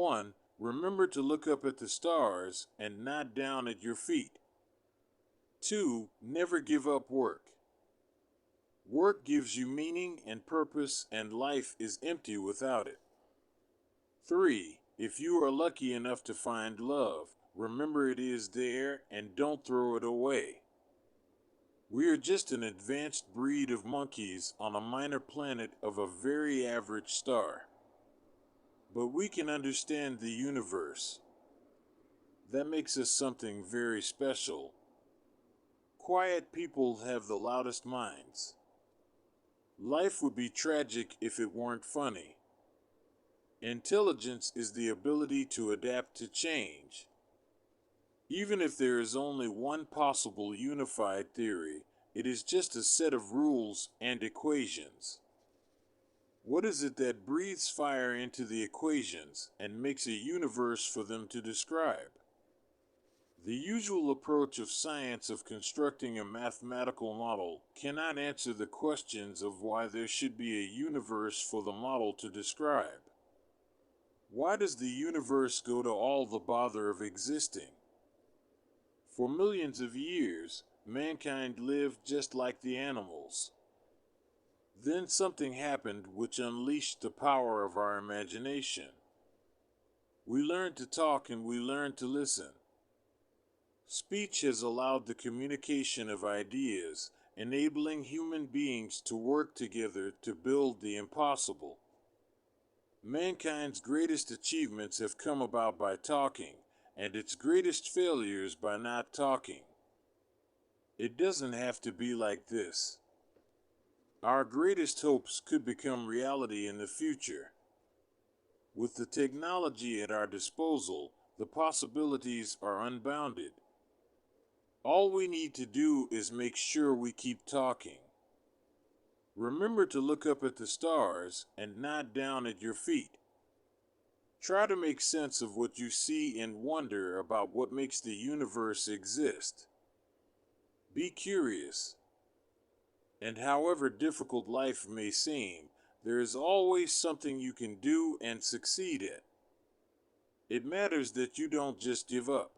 1. Remember to look up at the stars and not down at your feet. 2. Never give up work. Work gives you meaning and purpose, and life is empty without it. 3. If you are lucky enough to find love, remember it is there and don't throw it away. We are just an advanced breed of monkeys on a minor planet of a very average star. But we can understand the universe. That makes us something very special. Quiet people have the loudest minds. Life would be tragic if it weren't funny. Intelligence is the ability to adapt to change. Even if there is only one possible unified theory, it is just a set of rules and equations. What is it that breathes fire into the equations and makes a universe for them to describe? The usual approach of science of constructing a mathematical model cannot answer the questions of why there should be a universe for the model to describe. Why does the universe go to all the bother of existing? For millions of years, mankind lived just like the animals. Then something happened which unleashed the power of our imagination. We learned to talk and we learned to listen. Speech has allowed the communication of ideas, enabling human beings to work together to build the impossible. Mankind's greatest achievements have come about by talking, and its greatest failures by not talking. It doesn't have to be like this. Our greatest hopes could become reality in the future. With the technology at our disposal, the possibilities are unbounded. All we need to do is make sure we keep talking. Remember to look up at the stars and not down at your feet. Try to make sense of what you see and wonder about what makes the universe exist. Be curious. And however difficult life may seem, there is always something you can do and succeed at. It matters that you don't just give up.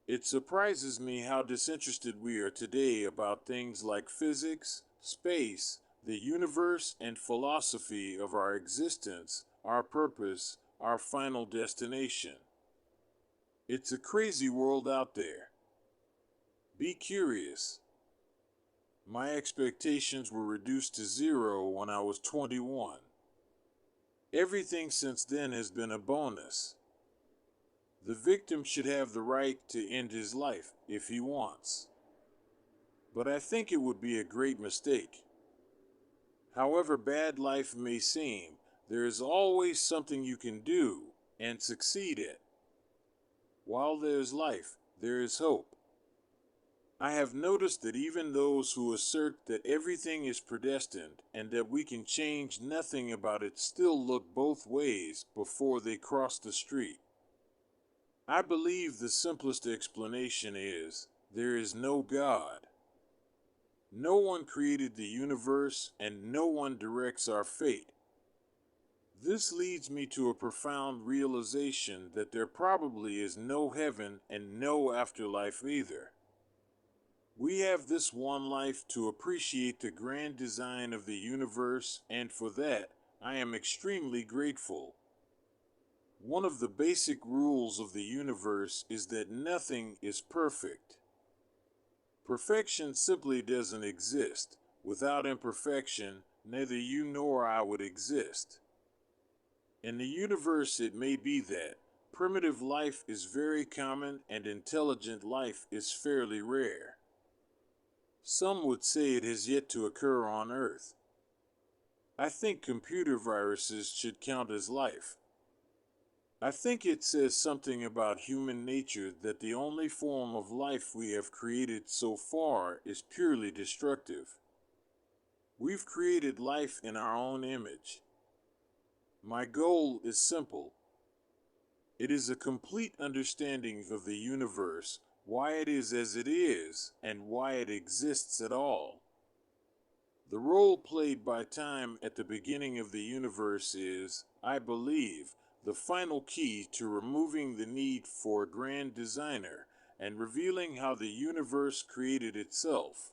It surprises me how disinterested we are today about things like physics, space, the universe, and philosophy of our existence, our purpose, our final destination. It's a crazy world out there. Be curious. My expectations were reduced to 0 when I was 21. Everything since then has been a bonus. The victim should have the right to end his life if he wants. But I think it would be a great mistake. However bad life may seem, there is always something you can do and succeed at. While there is life, there is hope. I have noticed that even those who assert that everything is predestined and that we can change nothing about it still look both ways before they cross the street. I believe the simplest explanation is there is no God. No one created the universe and no one directs our fate. This leads me to a profound realization that there probably is no heaven and no afterlife either. We have this one life to appreciate the grand design of the universe, and for that, I am extremely grateful. One of the basic rules of the universe is that nothing is perfect. Perfection simply doesn't exist. Without imperfection, neither you nor I would exist. In the universe, it may be that primitive life is very common and intelligent life is fairly rare. Some would say it has yet to occur on Earth. I think computer viruses should count as life. I think it says something about human nature that the only form of life we have created so far is purely destructive. We've created life in our own image. My goal is simple. It is a complete understanding of the universe, why it is as it is, and why it exists at all. The role played by time at the beginning of the universe is, I believe, the final key to removing the need for a grand designer and revealing how the universe created itself.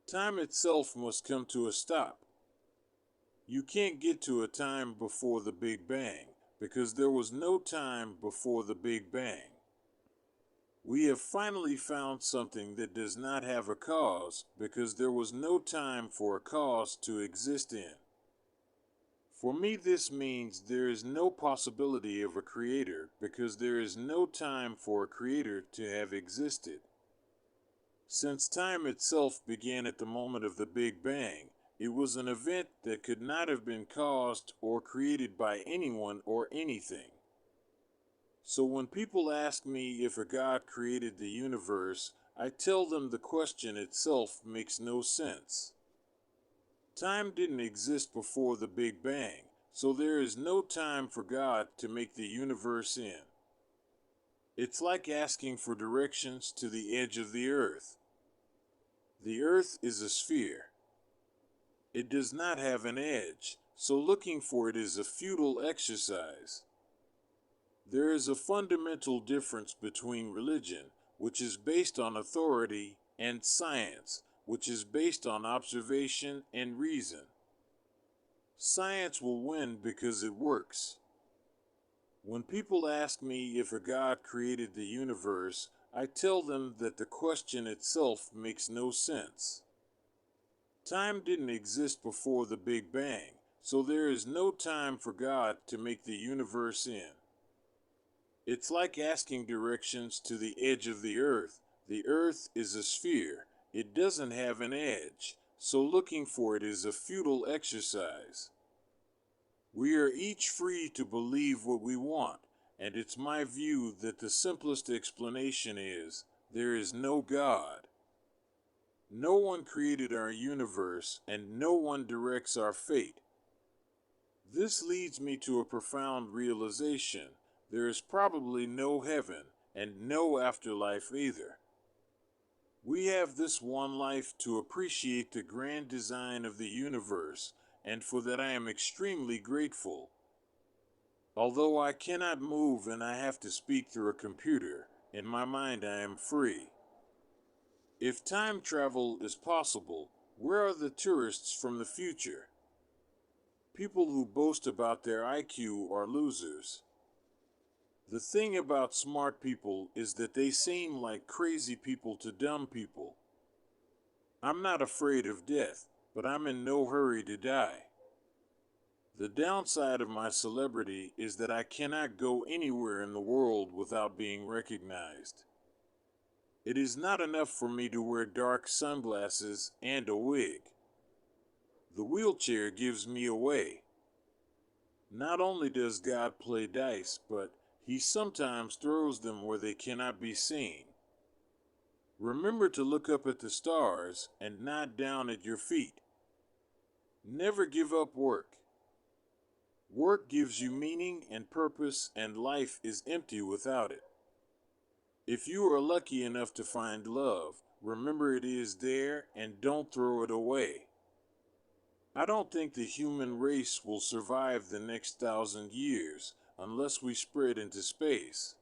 Time itself must come to a stop. You can't get to a time before the Big Bang, because there was no time before the Big Bang. We have finally found something that does not have a cause, because there was no time for a cause to exist in. For me, this means there is no possibility of a creator, because there is no time for a creator to have existed. Since time itself began at the moment of the Big Bang, it was an event that could not have been caused or created by anyone or anything. So when people ask me if a God created the universe, I tell them the question itself makes no sense. Time didn't exist before the Big Bang, so there is no time for God to make the universe in. It's like asking for directions to the edge of the earth. The earth is a sphere. It does not have an edge, so looking for it is a futile exercise. There is a fundamental difference between religion, which is based on authority, and science, which is based on observation and reason. Science will win because it works. When people ask me if a God created the universe, I tell them that the question itself makes no sense. Time didn't exist before the Big Bang, so there is no time for God to make the universe in. It's like asking directions to the edge of the earth. The earth is a sphere. It doesn't have an edge, so looking for it is a futile exercise. We are each free to believe what we want, and it's my view that the simplest explanation is there is no God. No one created our universe, and no one directs our fate. This leads me to a profound realization. There is probably no heaven, and no afterlife either. We have this one life to appreciate the grand design of the universe, and for that I am extremely grateful. Although I cannot move and I have to speak through a computer, in my mind I am free. If time travel is possible, where are the tourists from the future? People who boast about their IQ are losers. The thing about smart people is that they seem like crazy people to dumb people. I'm not afraid of death, but I'm in no hurry to die. The downside of my celebrity is that I cannot go anywhere in the world without being recognized. It is not enough for me to wear dark sunglasses and a wig. The wheelchair gives me away. Not only does God play dice, but He sometimes throws them where they cannot be seen. Remember to look up at the stars and not down at your feet. Never give up work. Work gives you meaning and purpose, and life is empty without it. If you are lucky enough to find love, remember it is there and don't throw it away. I don't think the human race will survive the next 1,000 years unless we spread into space.